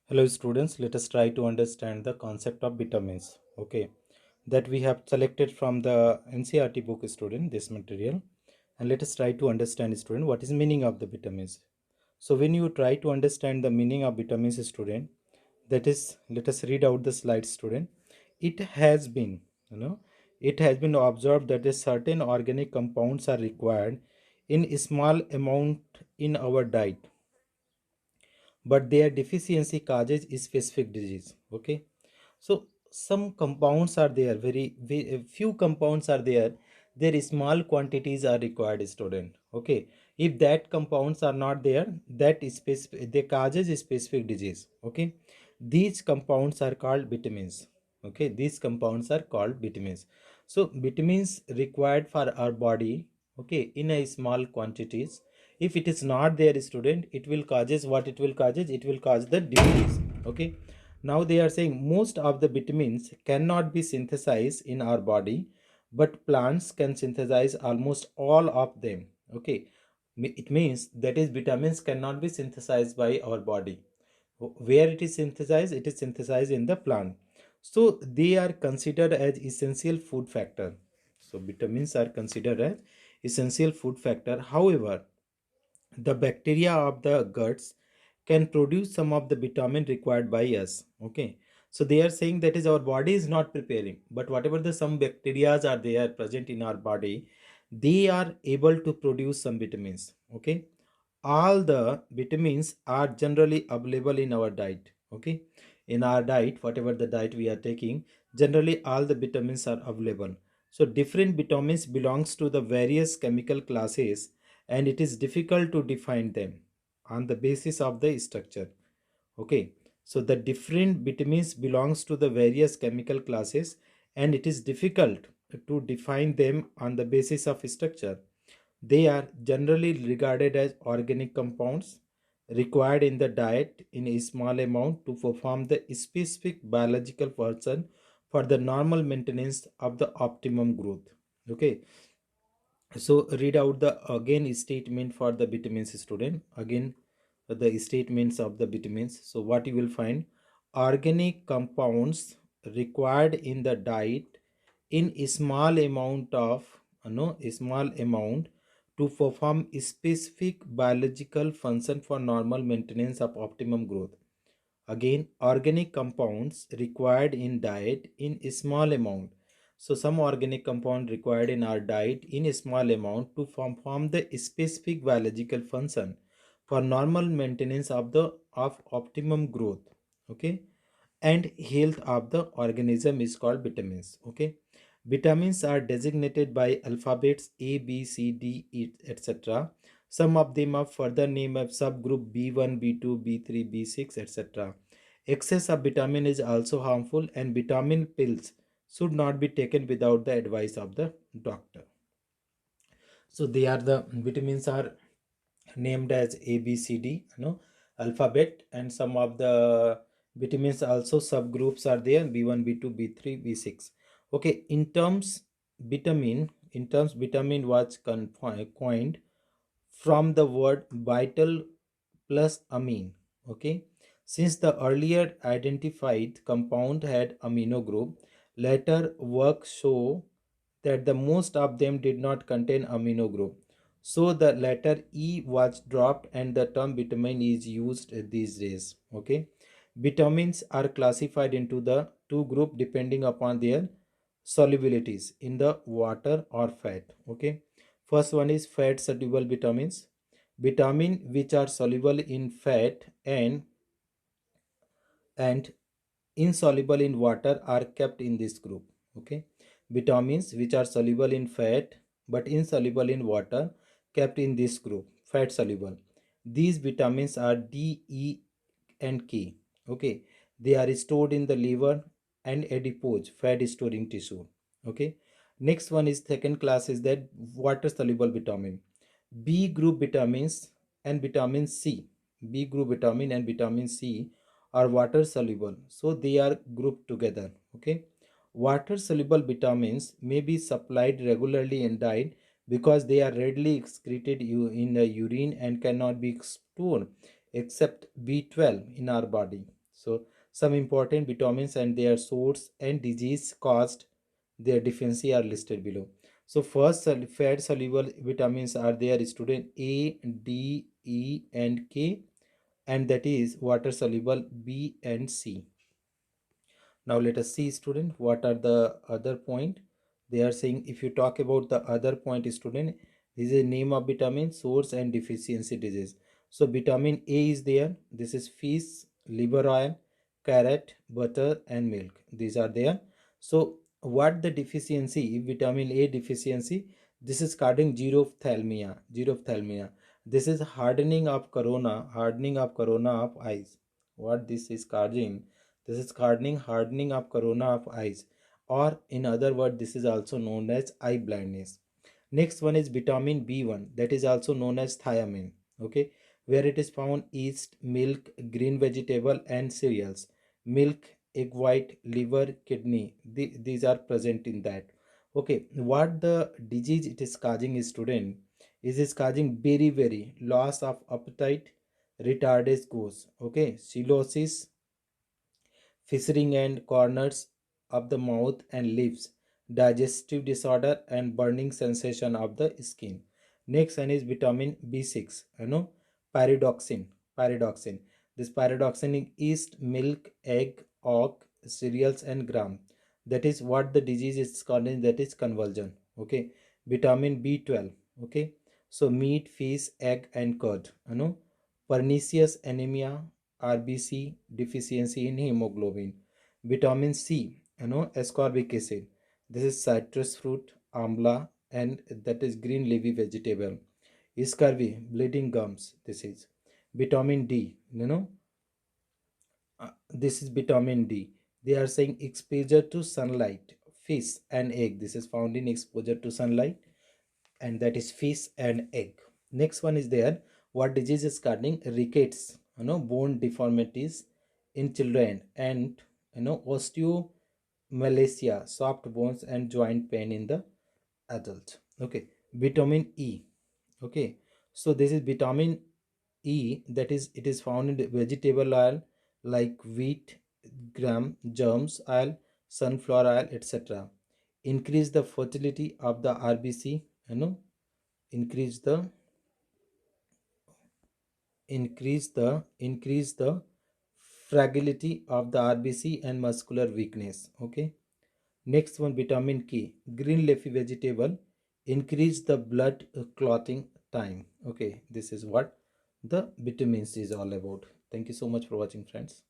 Hello students, let us try to understand the concept of vitamins. Okay, that we have selected from the NCRT book student this material, and let us try to understand student what is meaning of the vitamins. So when you try to understand the meaning of vitamins student, that is, let us read out the slide student. It has been, you know, it has been observed that a certain organic compounds are required in a small amount in our diet, but their deficiency causes specific disease. Okay, so some compounds are there, very few compounds are there, their small quantities are required student. Okay, if that compounds are not there, that is specific, they causes a specific disease. Okay, these compounds are called vitamins. Okay, these compounds are called vitamins. So vitamins required for our body, okay, in a small quantities. If it is not there student, it will causes what, it will cause the disease. Okay, now they are saying most of the vitamins cannot be synthesized in our body, but plants can synthesize almost all of them. Okay, it means that is vitamins cannot be synthesized by our body. Where it is synthesized? It is synthesized in the plant. So they are considered as essential food factor. So vitamins are considered as essential food factor. However, the bacteria of the guts can produce some of the vitamin required by us. Okay, so they are saying that is our body is not preparing, but whatever the some bacteria are there present in our body, they are able to produce some vitamins. Okay, all the vitamins are generally available in our diet. Okay, in our diet, whatever the diet we are taking, generally all the vitamins are available. So different vitamins belongs to the various chemical classes, and it is difficult to define them on the basis of the structure. Okay, so the different vitamins belongs to the various chemical classes, and it is difficult to define them on the basis of structure. They are generally regarded as organic compounds required in the diet in a small amount to perform the specific biological function for the normal maintenance of the optimum growth. Okay, so read out the again statement for the vitamins student. Again, the statements of the vitamins. So what you will find: organic compounds required in the diet in a small amount of, no, a small amount to perform specific biological function for normal maintenance of optimum growth. Again, organic compounds required in diet in a small amount. So some organic compound required in our diet in a small amount to form the specific biological function for normal maintenance of the of optimum growth. Okay, and health of the organism is called vitamins. Okay, vitamins are designated by alphabets A, B, C, D, etc. Some of them are further named of subgroup B1, B2, B3, B6, etc. Excess of vitamin is also harmful, and vitamin pills should not be taken without the advice of the doctor. So they are the vitamins are named as A, B, C, D, alphabet, and some of the vitamins also subgroups are there: B1, B2, B3, B6. Okay, in terms vitamin was coined from the word vital plus amine. Okay, since the earlier identified compound had amino group, later work show that the most of them did not contain amino group. So the letter E was dropped and the term vitamin is used these days. Okay, vitamins are classified into the two group depending upon their solubilities in the water or fat. Okay, first one is fat soluble vitamins. Vitamin which are soluble in fat and insoluble in water are kept in this group. Okay, vitamins which are soluble in fat but insoluble in water kept in this group, fat soluble. These vitamins are D, E, and K. Okay, they are stored in the liver and adipose, fat storing tissue. Okay, next one is second class is that water soluble vitamin. B group vitamins and vitamin C. B group vitamin and vitamin C are water soluble, so they are grouped together. Okay, water soluble vitamins may be supplied regularly in diet because they are readily excreted in the urine and cannot be stored except B12 in our body. So some important vitamins and their source and disease caused their deficiency are listed below. So first, fat soluble vitamins are there, student: A, D, E, and K, and that is water soluble B and C. Now let us see, student, what are the other point. They are saying, if you talk about the other point, student, this is a name of vitamin, source, and deficiency disease. So vitamin A is there. This is fish, liver oil, carrot, butter, and milk. These are there. So what the deficiency? If vitamin A deficiency, this is causing xerophthalmia. Xerophthalmia. This is hardening of eyes. What this is causing? This is hardening of corona of eyes, or in other words, this is also known as eye blindness. Next one is vitamin B1, that is also known as thiamine. Okay, where it is found: yeast, milk, green vegetable, and cereals. Milk, egg white, liver, kidney. These are present in that. Okay, what the disease it is causing, is, student, is causing very loss of appetite, retarded goes. Okay, cirrhosis, fissuring and corners of the mouth and lips, digestive disorder, and burning sensation of the skin. Next one is vitamin B6, pyridoxine. Pyridoxine. This pyridoxine is yeast, milk, egg, oat, cereals, and gram. That is what the disease is causing, that is convulsion. Okay. Vitamin B12. Okay. So meat, fish, egg, and curd. Pernicious anemia, RBC deficiency in hemoglobin. Vitamin C, ascorbic acid. This is citrus fruit, amla, and that is green leafy vegetable. Scurvy, bleeding gums. This is vitamin D. This is vitamin D. They are saying exposure to sunlight, fish and egg. This is found in exposure to sunlight, and that is fish and egg. Next one is there, what disease is causing? Rickets, bone deformities in children, and osteomalacia, soft bones, and joint pain in the adult. Okay. Vitamin E. Okay, so this is vitamin E, that is, it is found in the vegetable oil like wheat, gram, germs oil, sunflower oil, etc. Increase the fertility of the RBC, increase the increase the fragility of the RBC and muscular weakness. Okay. Next one, vitamin K, green leafy vegetable, increase the blood clotting time. Okay, this is what the vitamins is all about. Thank you so much for watching, friends.